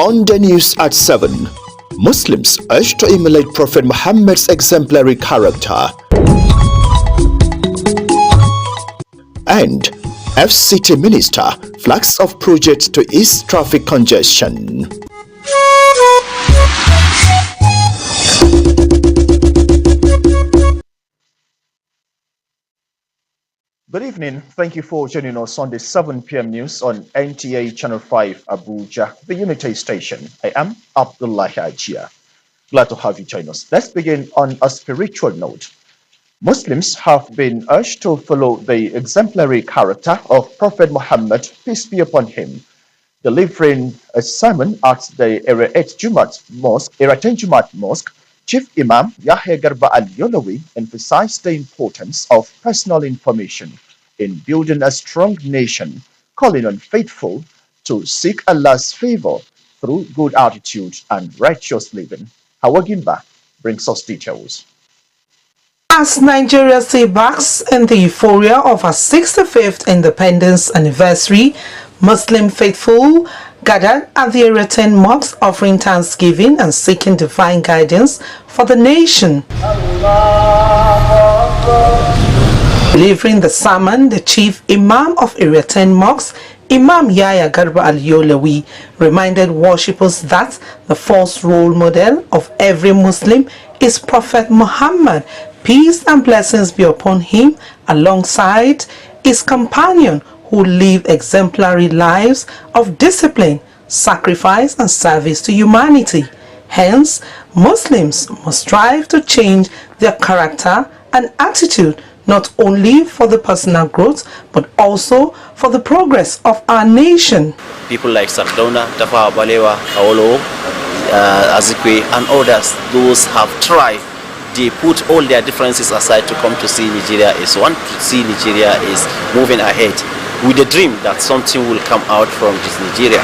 Sunday News at 7. Muslims urged to emulate Prophet Muhammad's exemplary character. And FCT Minister flags off project to ease traffic congestion. Good evening. Thank you for joining us on the 7 p.m. news on NTA Channel 5 Abuja, the Unity Station. I am Abdullah Ajia. Glad to have you join us. Let's begin on a spiritual note. Muslims have been urged to follow the exemplary character of Prophet Muhammad, peace be upon him. Delivering a sermon at the Era 10 Jumat Mosque, Chief Imam Yahya Garba Al-Yolawi emphasized the importance of personal information in building a strong nation, calling on faithful to seek Allah's favor through good attitude and righteous living. Hawagimba brings us details. As Nigeria embarks in the euphoria of our 65th independence anniversary, Muslim faithful gathered at the Era 10 mosque offering thanksgiving and seeking divine guidance for the nation. Delivering the sermon, the chief imam of Era 10 mosque, Imam Yahya Garba Al-Yolawi, reminded worshippers that the first role model of every Muslim is Prophet Muhammad, peace and blessings be upon him, alongside his companion who lived exemplary lives of discipline, sacrifice and service to humanity. Hence, Muslims must strive to change their character and attitude, not only for the personal growth, but also for the progress of our nation. People like Sardauna, Tafawa Balewa, Awolowo, Azikwe and others, those have tried. They put all their differences aside to come to see Nigeria is one, to see Nigeria is moving ahead with the dream that something will come out from this Nigeria.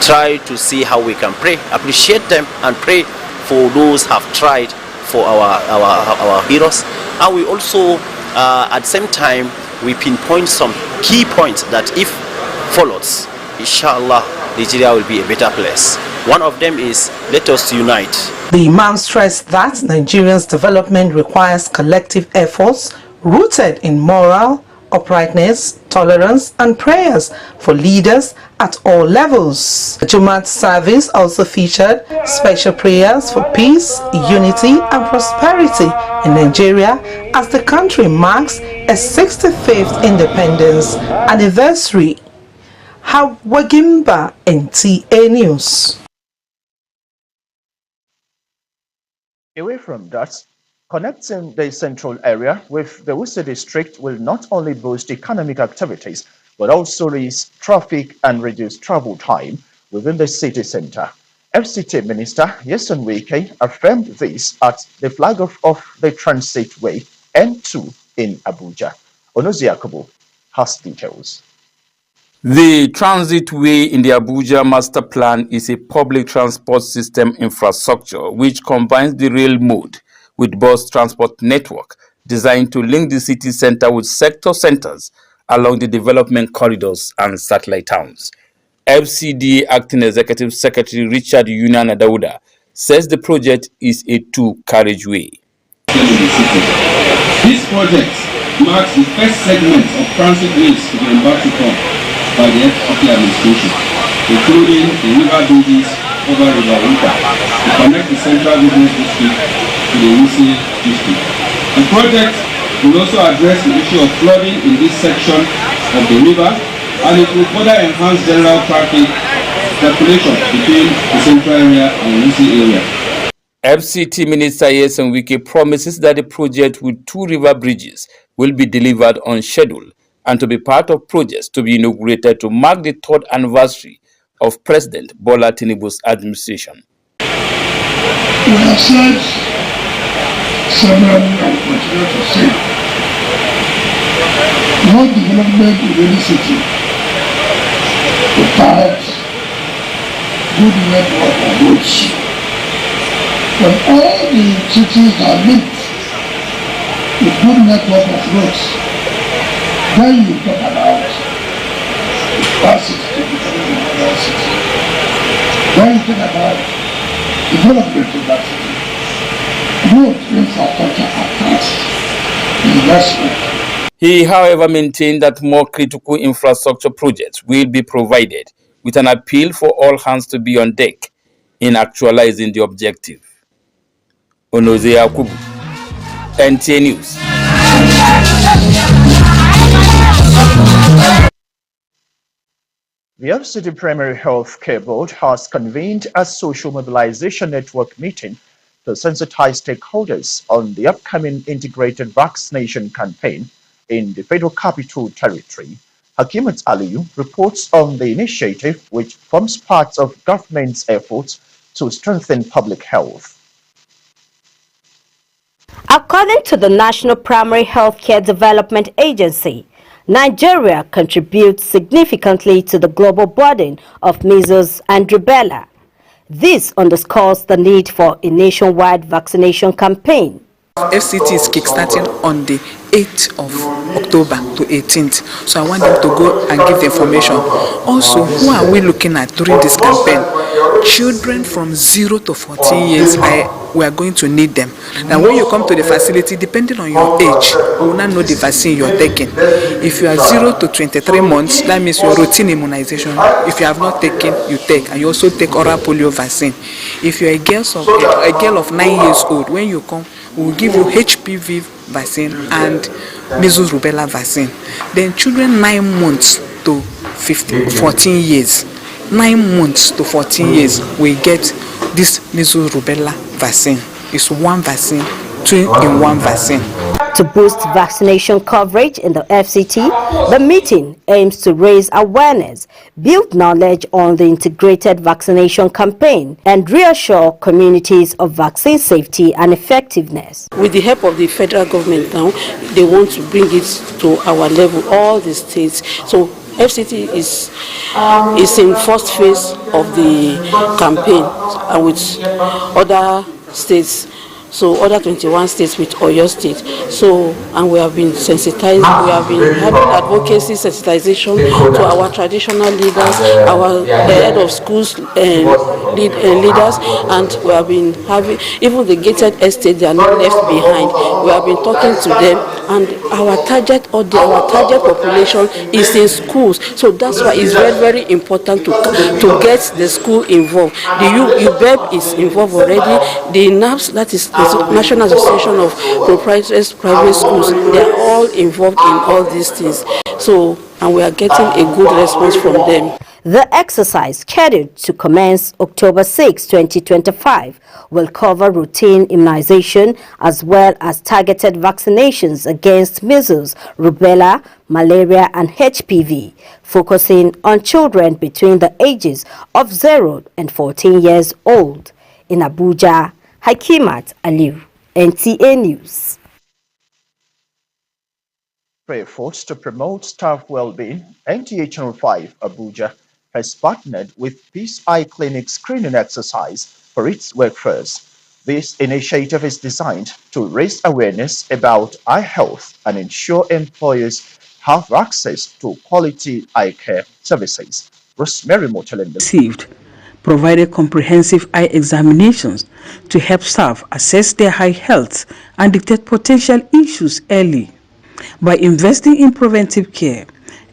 Try to see how we can pray, appreciate them and pray for those who have tried for our heroes. And we also, at the same time, we pinpoint some key points that if followed, inshallah, Nigeria will be a better place. One of them is, let us unite. The Imam stressed that Nigeria's development requires collective efforts rooted in moral uprightness, tolerance and prayers for leaders at all levels. The Jumat service also featured special prayers for peace, unity and prosperity in Nigeria as the country marks a 65th independence anniversary. Hawagimba, NTA News. Away from that, connecting the central area with the Wuse district will not only boost economic activities, but also ease traffic and reduce travel time within the city center. FCT Minister Nyesom Wike affirmed this at the flag off of the transitway N2 in Abuja. Onozi Yakubu has details. The transitway in the Abuja master plan is a public transport system infrastructure which combines the rail mode with bus transport network designed to link the city center with sector centers along the development corridors and satellite towns. FCD Acting Executive Secretary Richard Yunan Adauda says the project is a two-carriageway. This project marks the first segment of transit ways to be embarked upon by the FCT administration, including the river bridges over River Uta to connect the central business district to the Wuse district. The project will also address the issue of flooding in this section of the river, and it will further enhance general traffic circulation between the central area and the Wuse area. FCT Minister Nyesom Wike promises that the project with 2 river bridges will be delivered on schedule and to be part of projects to be inaugurated to mark the 3rd anniversary of President Bola Tinubu's administration. We have said several and continue to say, no development in any city without good network of roads. When all the cities are linked with good network of roads, then you talk about capacity to become a university. When you think about development of vaccine, growth infrastructure attached investment. He, however, maintained that more critical infrastructure projects will be provided, with an appeal for all hands to be on deck in actualizing the objective. Onoze Yakubu, NTA News. The FCT Primary Health Care Board has convened a social mobilization network meeting to sensitize stakeholders on the upcoming integrated vaccination campaign in the Federal Capital Territory. Hakimat Aliyu reports on the initiative, which forms part of government's efforts to strengthen public health. According to the National Primary Healthcare Development Agency, Nigeria contributes significantly to the global burden of measles and rubella. This underscores the need for a nationwide vaccination campaign. FCT is kickstarting on the 8th of October to 18th. So I want them to go and give the information. Also, who are we looking at during this campaign? Children from 0 to 14 years, we are going to need them. Now when you come to the facility, depending on your age, you will not know the vaccine you are taking. If you are 0 to 23 months, that means your routine immunization. If you have not taken, you take. And you also take oral polio vaccine. If you are a girl of 9 years old, when you come, we will give you HPV vaccine and measles rubella vaccine. Then children 9 months to 14 years. 9 months to 14 years, we get this measles rubella vaccine. It's one vaccine, 2-in-1 vaccine. To boost vaccination coverage in the FCT, the meeting aims to raise awareness, build knowledge on the integrated vaccination campaign, and reassure communities of vaccine safety and effectiveness. With the help of the federal government now, they want to bring it to our level, all the states. So FCT is in first phase of the campaign, and with other states. So other 21 states with Oyo State. So, and we have been sensitized, we have been having advocacy sensitization to our traditional leaders, our head of schools leaders, and we have been having, even the gated estates, they are not left behind. We have been talking to them, and our target population is in schools. So that's why it's very, very important to get the school involved. The UBEB is involved already. The NAPS, that is the National Association of Proprietors Private Schools, they are all involved in all these things. So, and we are getting a good response from them. The exercise, scheduled to commence October 6, 2025, will cover routine immunization as well as targeted vaccinations against measles, rubella, malaria, and HPV, focusing on children between the ages of 0 and 14 years old. In Abuja, Hakimat Aliyu, NTA News. For efforts to promote staff well-being, NTA Channel 5 Abuja has partnered with Peace Eye Clinic screening exercise for its workforce. This initiative is designed to raise awareness about eye health and ensure employers have access to quality eye care services. Rosemary Motelende received provided comprehensive eye examinations to help staff assess their eye health and detect potential issues early. By investing in preventive care,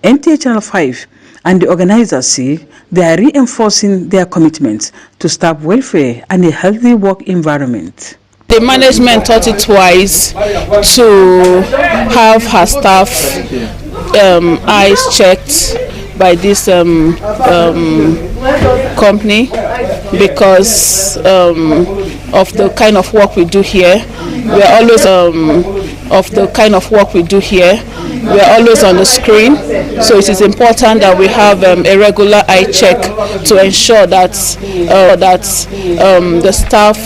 NTA Channel 5 and the organizers say they are reinforcing their commitment to staff welfare and a healthy work environment. The management thought it wise to have her staff eyes checked by this company because of the kind of work we do here. We are always we are always on the screen, so it is important that we have a regular eye check to ensure that the staff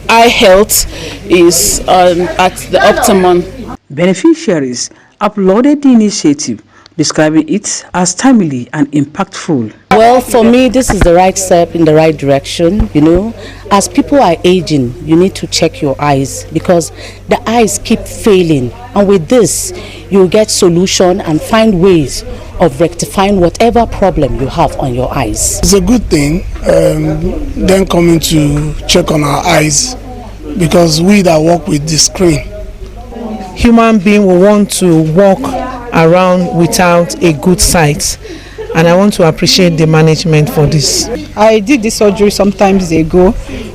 eye health is at the optimum. Beneficiaries uploaded the initiative, describing it as timely and impactful. Well, for me, this is the right step in the right direction. As people are aging, you need to check your eyes because the eyes keep failing. And with this, you get solution and find ways of rectifying whatever problem you have on your eyes. It's a good thing, them coming to check on our eyes, because we that work with the screen, Human being will want to walk around without a good sight, and I want to appreciate the management for this. I did this surgery sometimes ago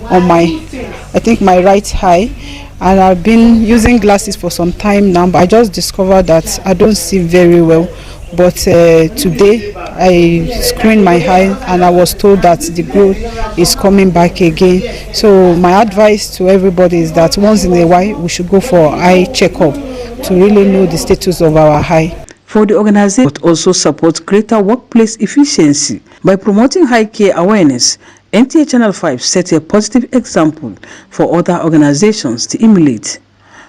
on my right eye, and I've been using glasses for some time now, but I just discovered that I don't see very well. But today I screened my eye and I was told that the growth is coming back again. So my advice to everybody is that once in a while we should go for eye checkup to really know the status of our eye. For the organization, but also support greater workplace efficiency by promoting high care awareness. NTA Channel 5 set a positive example for other organizations to emulate.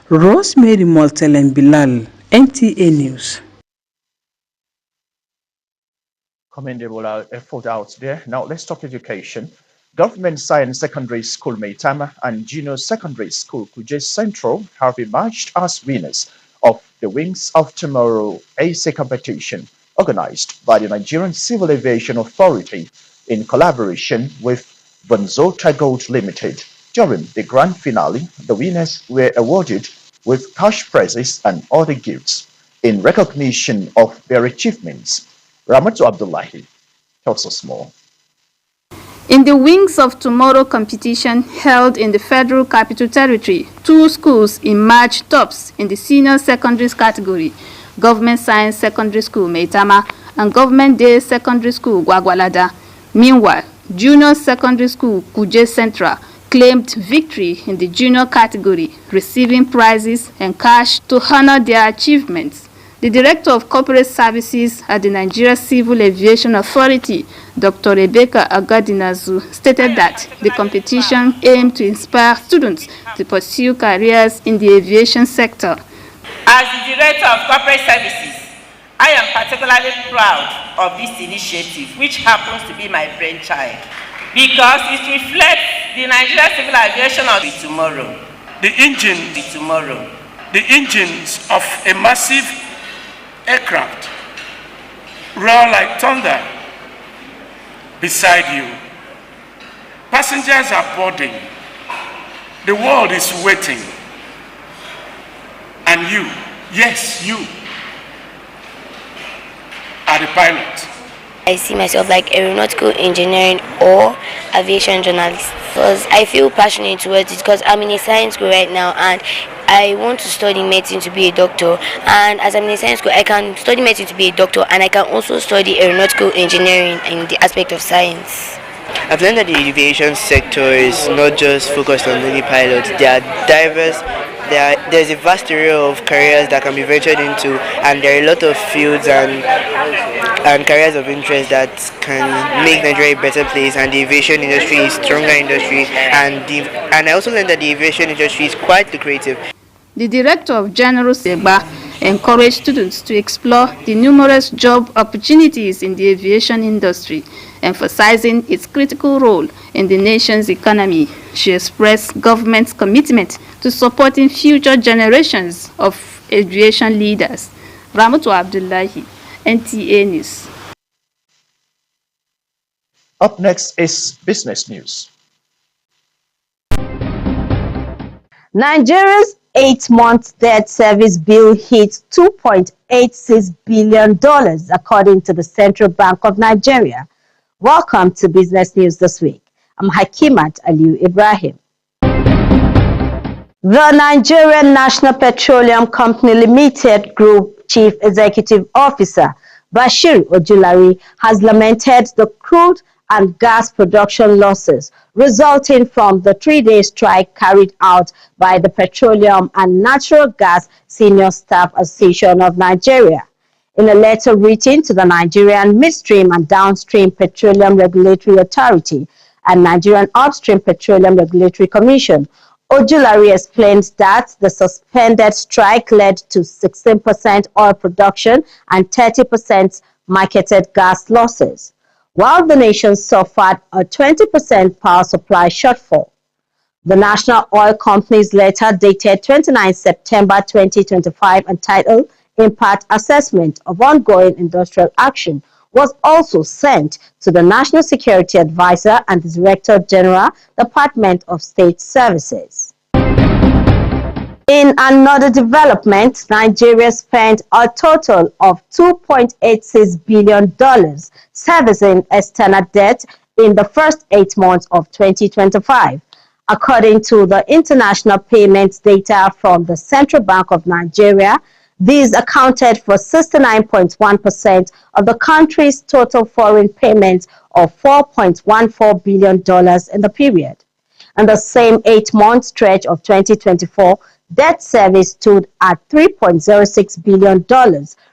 Rosemary Moltel and Bilal, NTA News. Commendable effort out there. Now let's talk education. Government Science Secondary School Maitama and Junior Secondary School Kuje Central have emerged as winners of the Wings of Tomorrow AC competition organized by the Nigerian Civil Aviation Authority in collaboration with Bonzota Gold Limited. During the grand finale, the winners were awarded with cash prizes and other gifts in recognition of their achievements. Ramatu Abdullahi tells us more. In the Wings of Tomorrow competition held in the Federal Capital Territory, 2 schools emerged tops in the senior secondaries category: Government Science Secondary School Maitama and Government Day Secondary School Gwagwalada. Meanwhile, Junior Secondary School Kuje Central claimed victory in the junior category, receiving prizes and cash to honor their achievements. The Director of Corporate Services at the Nigeria Civil Aviation Authority, Dr. Rebecca Agadinazu, stated that the competition aimed to inspire students to pursue careers in the aviation sector. As the Director of Corporate Services, I am particularly proud of this initiative, which happens to be my brainchild, because it reflects the Nigeria Civil Aviation of tomorrow. The engines of a massive aircraft roar like thunder beside you. Passengers are boarding. The world is waiting. And you, yes, you are the pilot. I see myself like aeronautical engineering or aviation journalist because I feel passionate towards it because I'm in a science school right now and I want to study medicine to be a doctor, and as I'm in a science school I can study medicine to be a doctor and I can also study aeronautical engineering in the aspect of science. I've learned that the aviation sector is not just focused on only pilots. They are diverse. There's a vast array of careers that can be ventured into, and there are a lot of fields and careers of interest that can make Nigeria a better place, and the aviation industry is a stronger industry, and I also learned that the aviation industry is quite lucrative. The Director of General Seba encouraged students to explore the numerous job opportunities in the aviation industry, emphasizing its critical role in the nation's economy. She expressed government's commitment to supporting future generations of aviation leaders. Ramatu Abdullahi, NTA News. Up next is business news. Nigeria's 8-month debt service bill hit $2.86 billion, according to the Central Bank of Nigeria. Welcome to Business News this week. I'm Hakimat Aliu Ibrahim. The Nigerian National Petroleum Company Limited Group Chief Executive Officer Bashir Ojulari has lamented the crude and gas production losses resulting from the 3-day strike carried out by the Petroleum and Natural Gas Senior Staff Association of Nigeria. In a letter written to the Nigerian Midstream and Downstream Petroleum Regulatory Authority and Nigerian Upstream Petroleum Regulatory Commission, Ojulari explained that the suspended strike led to 16% oil production and 30% marketed gas losses. while the nation suffered a 20% power supply shortfall. The National Oil Company's letter dated 29 September 2025 entitled Impact Assessment of Ongoing Industrial Action was also sent to the National Security Advisor and the Director General, Department of State Services. In another development, Nigeria spent a total of $2.86 billion servicing external debt in the first 8 months of 2025. According to the international payments data from the Central Bank of Nigeria, these accounted for 69.1% of the country's total foreign payments of $4.14 billion in the period. In the same 8-month stretch of 2024, debt service stood at $3.06 billion,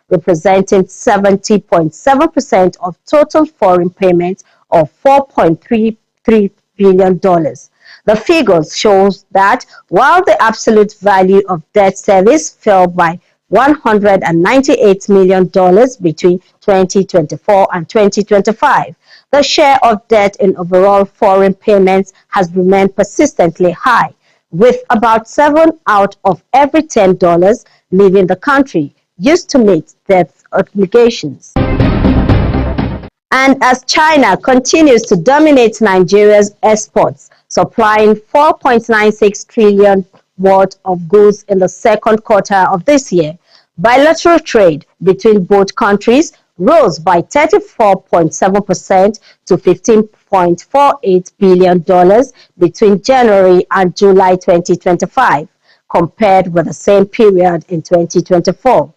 representing 70.7% of total foreign payments of $4.33 billion. The figures shows that while the absolute value of debt service fell by $198 million between 2024 and 2025, the share of debt in overall foreign payments has remained persistently high, with about 7 out of every $10 leaving the country used to meet debt obligations. And as China continues to dominate Nigeria's exports, supplying 4.96 trillion worth of goods in the second quarter of this year, bilateral trade between both countries rose by 34.7% to $15.48 billion between January and July 2025, compared with the same period in 2024.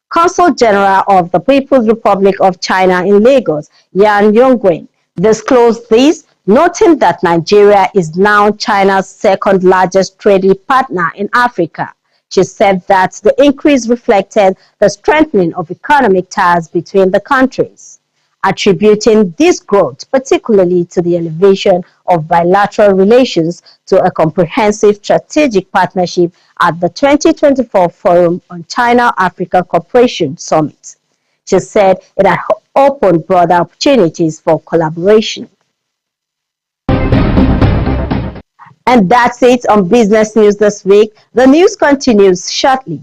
Consul General of the People's Republic of China in Lagos, Yan Yongwen, disclosed this, noting that Nigeria is now China's second largest trading partner in Africa. She said that the increase reflected the strengthening of economic ties between the countries, attributing this growth particularly to the elevation of bilateral relations to a comprehensive strategic partnership at the 2024 Forum on China-Africa Cooperation Summit. She said it had opened broader opportunities for collaboration. And that's it on Business News this week. The news continues shortly.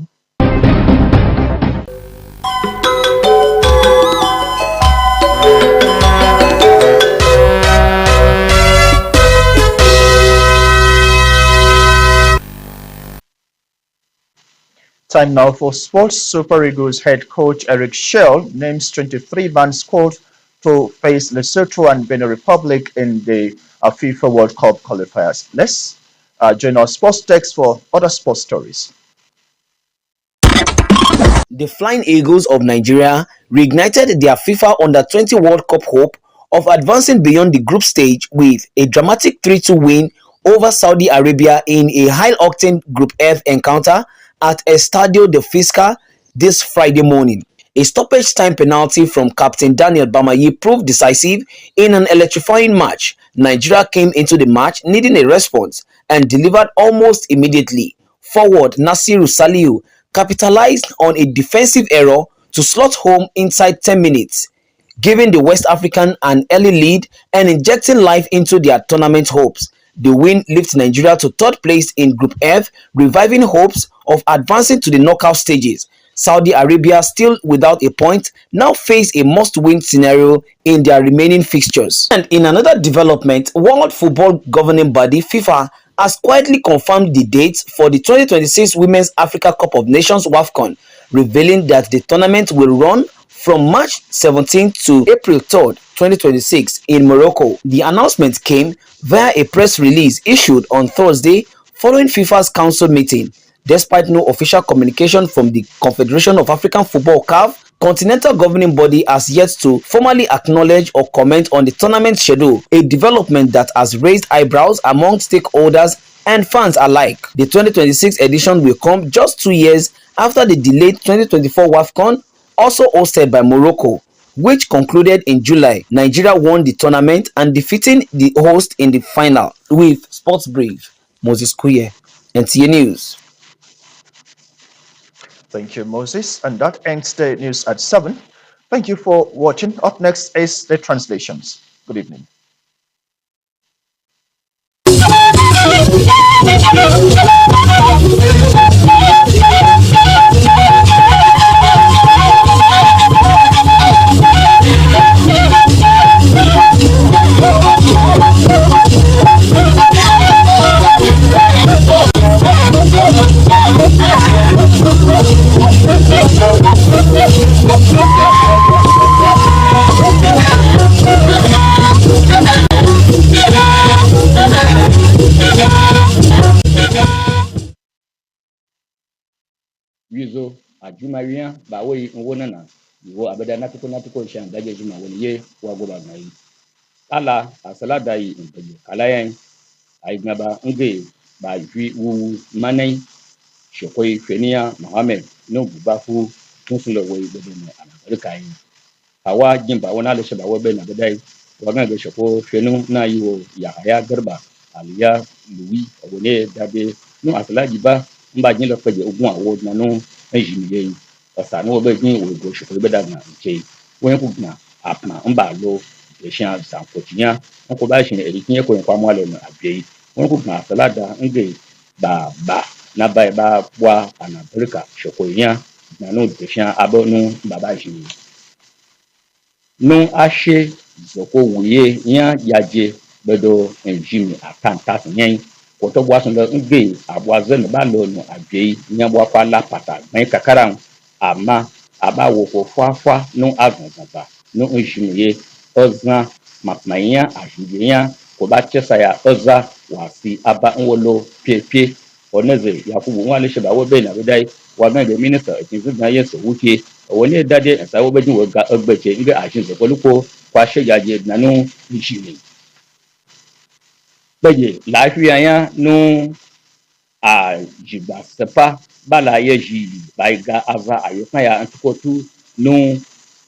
Time now for sports. Super Eagles head coach Eric Shell names 23-man squad to face Lesotho and Benin Republic in the FIFA World Cup qualifiers. Let's join our sports text for other sports stories. The Flying Eagles of Nigeria reignited their FIFA Under-20 World Cup hope of advancing beyond the group stage with a dramatic 3-2 win over Saudi Arabia in a high-octane Group F encounter at Estadio de Fisca this Friday morning. A stoppage-time penalty from captain Daniel Bamayi proved decisive in an electrifying match. Nigeria came into the match needing a response and delivered almost immediately. Forward Nasiru Saliu capitalized on a defensive error to slot home inside 10 minutes, giving the West African an early lead and injecting life into their tournament hopes. The win lifts Nigeria to third place in Group F, reviving hopes of advancing to the knockout stages. Saudi Arabia, still without a point, now face a must-win scenario in their remaining fixtures. And in another development, World Football Governing Body FIFA has quietly confirmed the dates for the 2026 Women's Africa Cup of Nations WAFCON, revealing that the tournament will run from March 17 to April 3, 2026 in Morocco. The announcement came via a press release issued on Thursday following FIFA's council meeting. Despite no official communication from the Confederation of African Football (CAF), Continental Governing Body has yet to formally acknowledge or comment on the tournament schedule, a development that has raised eyebrows among stakeholders and fans alike. The 2026 edition will come just 2 years after the delayed 2024 WAFCON, also hosted by Morocco, which concluded in July. Nigeria won the tournament and defeating the host in the final. With Sports Brief, Moses Kuye, NTA News. Thank you, Moses. And that ends the news at 7. Thank you for watching. Up next is the translations. Good evening. wizo ajumariya ba wai wona na wo abada na tuko shan daje juma wani ye wa goba mai ala asala dai in taje kalayan ai ngaba nge ba jui wu manai shekoi feniya muhammad no bubafu tunsulo wai bebe ne ana barkai hawa jimba wani ala shaba wabe na badai wagan ga shako fenu na yi wo yahaya garba aliya luwi wone dabe no asala jiba mba jin lo peje ogun awo na no ejimiye asa no be jin wo go shako be da na ke wen ku na apna mba lo e shan san ko tinya ko ba shin e tinya ko kwa mo lo na abei wen ku na asala da nge ba na ba wa ana barka shako nya na no de shan abo no baba shin no ashe zoko wuye nya yaje bedo enjimi atanta nyen ko to bwa sun nge abwa zen ba lo no agbe nya bwa kwa la pata men kakara ama aba wo ko fafa no azunzaba no enjimi ye ozna mapmanya ajiya ko ba chesa ya oza wasi aba nwolo piepie oneze yakubu nwale sheba wo be na bedai wa ga de minister ekin na yeso wuke wani dade a sawo bajin wa ga agbace inga a shin zakwalu ko kwashe yaje na no shine baje lafiya ya no a jiba sepa bala ya ji bai ga aza ayo kan ya antukotu no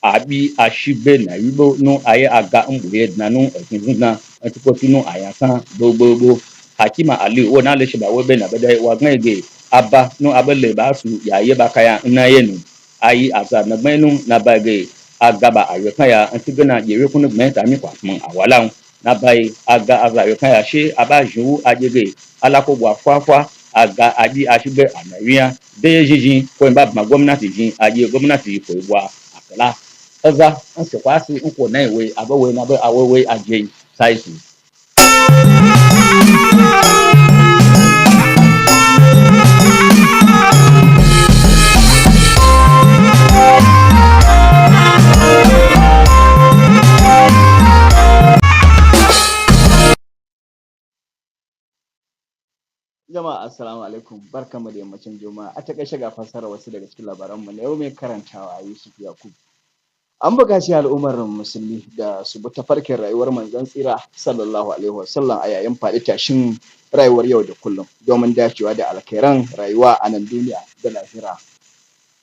abi ashibe na yibo no aye aga mbuye na no ekin na antukotu no ayasan gbogbo hakima ali wo na le sheba wo be na bada wa ngege aba no abele ba su ya ye ba kaya na ye no ayi aza na gbenu na bage agaba ayo kan ya antigena yere kunu gmen ta mi kwa mun awala na bai aga aza ayo kan ya she aba ju ajege alakogbo afafa aga adi ashibe anaria de jijin ko ba ma gwamnati jin aje gwamnati ko wa akala oza an se kwasi nko na iwe abawe na ba awewe aje saisi Jama'a assalamu alaikum barkamu da yammacin juma'a a takaice ga fassara wasu daga cikin labaranmu na yau mai karantawa Yusuf Yakub. An buƙaci al'ummar musulmi da su bi tafarkin rayuwar manzon tsira sallallahu alaihi wasallam a yayin faɗi tashin rayuwar yau da kullum domin dacewa da alkhairan rayuwa a nan duniya da lahira.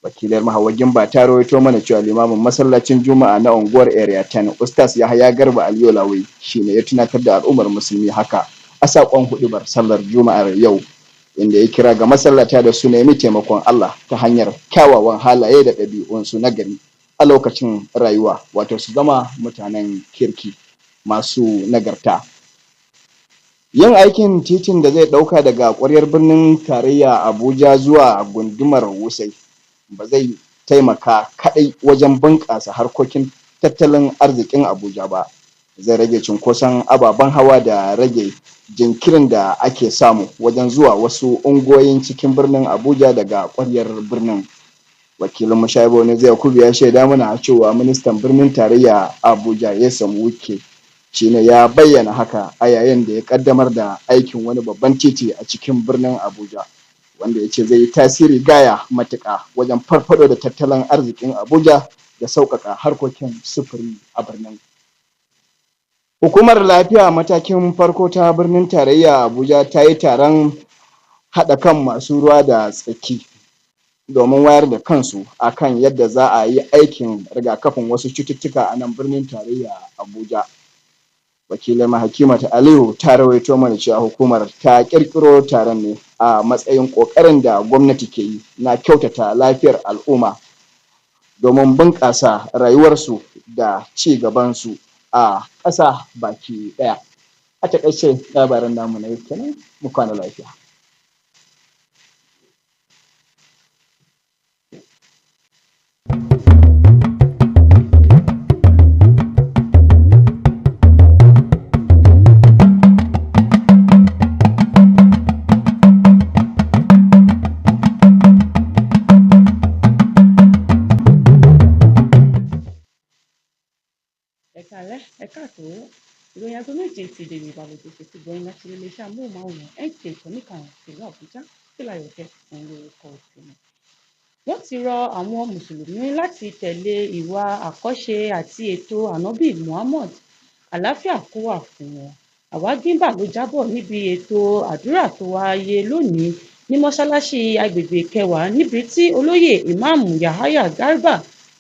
Wakilar Hauwa Gimba ta rawaito mana cewa limamin masallacin Juma'a na unguwar Area 10 Ustaz Yahaya Garba Aliyu Lawi shine ya tunatar da al'ummar musulmi haka a saƙon huɗubar sallar Juma'ar yau, inda ya kira ga masallata da su nemi taimakon Allah ta hanyar kyawawan halaye da ɗabi'unsu na gari a lokacin rayuwa, wato su zama mutanen kirki masu nagarta. Yin aikin titin da zai ɗauka daga ƙwaryar birnin tarayya Abuja zuwa gundumar Wusai ba zai taimaka kaɗai wajen bunƙasa harkokin tattalin arzikin Abuja ba, zai rage cunkoson ababen hawa da rage jinkirin da ake samu wajen zuwa wasu unguwoyin cikin birnin Abuja daga ƙwaryar birnin. Wakilin Mushaibu ne zai kubi ya shaida mana cewa ministan birnin tarayya Abuja ya samu wuke shine ya bayyana haka a yayin da ya kaddamar da aikin wani babban titi a cikin birnin Abuja, wanda ya ce zai yi tasiri gaya matuƙa wajen farfado da tattalin arzikin Abuja da sauƙaƙa harkokin sufuri a birnin. Hukumar lafiya matakin farko ta birnin tarayya Abuja ta yi taron haɗa kan masu ruwa da tsaki domin wayar da kansu akan yadda za a yi aikin rigakafin wasu cututtuka a nan birnin tarayya Abuja. Wakilin Hakimatu Aliyu ta rawaito mana cewa hukumar ta kirkiro taron ne a matsayin kokarin da gwamnati ke yi na kyautata lafiyar al'umma domin bunƙasa rayuwarsu da ci gabansu a ƙasa baki ɗaya. A taƙaice labarin namu na yau kenan, mu kwana lafiya. Ẹ̀kálẹ́, ẹ káàsán, ìròyìn aago méje ti dèrò ìbàlẹ̀ tó ṣe ti gbọ́yìn láti iléeṣẹ́ amóhùnmáwòrán NTA ìkànnì ìlú Àbújá tí Láyọ̀kẹ́ òun lórúkọ tèmi. Wọ́n ti rọ àwọn mùsùlùmí láti tẹ̀lé ìwà àkọ́ṣe àti ètò ànábì Muhammad, àlàáfíà kó wà fún wọn. Àwágíńbà ló jábọ̀ níbi ètò àdúrà tó wáyé lónìí ní mọ́ṣáláṣí agbègbè Kẹwàá níbi tí olóyè ìmáàmù Yahaya Garba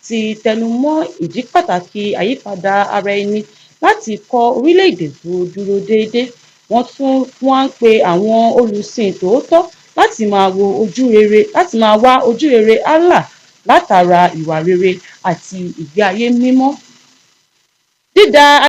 ti tẹnu mọ́ ìdí pàtàkì àyípadà ara ẹni láti kọ́ orílẹ̀-èdè tó dúró déédéé. Wọ́n tún wá ń pe àwọn olùsìn tòótọ́ láti máa wá ojú rere Allah látara ìwà rere àti ìgbé ayé mímọ́. Dídá